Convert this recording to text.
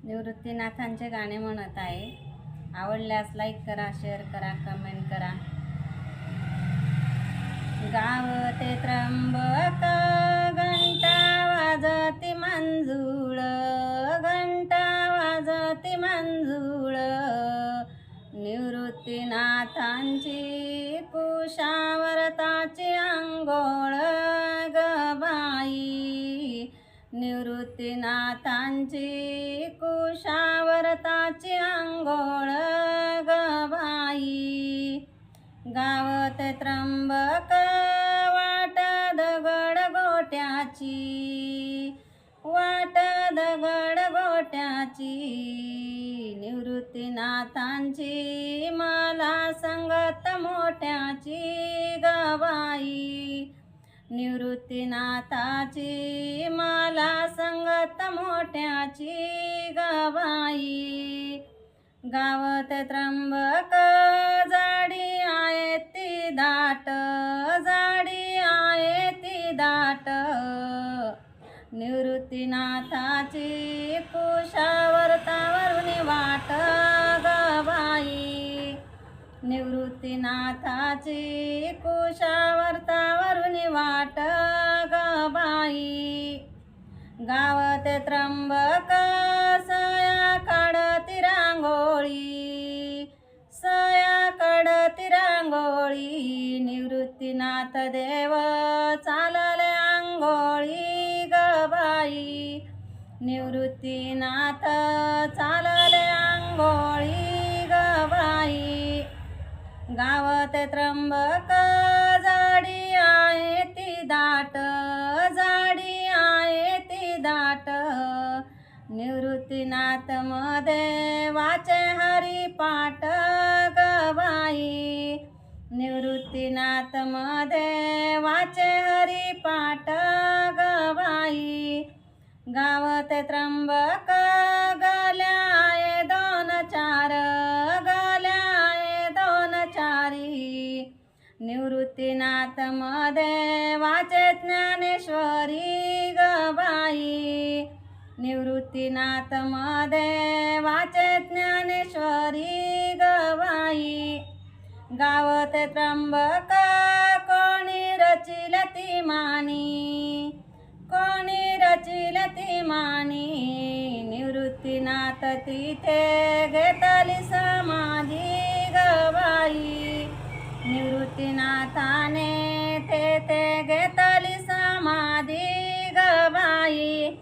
निवृत्तीनाथांचे गाणे म्हणत आहे. आवडल्यास लाईक करा, शेअर करा, कमेंट करा. गावते त्र्यंबक घंटा वाजती मंजूळ, घंटा वाजती मंजूळ. निवृत्तीनाथांची कुशावर्ताची अंघोळ ग बाई. निवृत्तीनाथांची कुशावर्ताची अंघोळ ग बाई. गावते त्र्यंबक वाट दगड गोट्याची, वाट दगड गोट्याची. निवृत्तीनाथांची मला संगत मोठ्याची ग बाई. निवृत्तीनाथाची मला संगत मोठ्याची ग बाई. गावते त्र्यंबक जाडी आहे ती दाट, जाडी आहे ती दाट. निवृत्तीनाथाची कुशावर्तावरून वाट ग बाई. निवृत्तीनाथाची कुशावर्तावरून वाट ग बाई. गावते त्र्यंबक सया काढती रांगोळी, सया काढती रांगोळी. निवृत्तीनाथ देव चालले आंघोळी ग बाई. निवृत्तीनाथ चालले आंघोळी ग बाई. गावते त्र्यंबक जाडी आहे ती दाट, जाडी आहे ती दाट. निवृत्तीनाथ मध्ये वाचे हरिपाठ ग बाई. निवृत्तीनाथ मध्ये वाचे हरिपाठ ग बाई. गावते त्र्यंबक गल्या आहे दोन चार, गल्या आहे दोन चारी. निवृत्तीनाथ मध्ये वाचे ज्ञानेश्वरी ग बाई. निवृत्तीनाथ मध्ये वाचे ज्ञानेश्वरी ग बाई. गावते त्र्यंबक कोणी रचिल ती मानी, कोणी रचिल ती मानी. निवृत्तीनाथ तिथे घेतली समाधी ग बाई. निवृत्तीनाथाने तेथे घेतली समाधी ग बाई.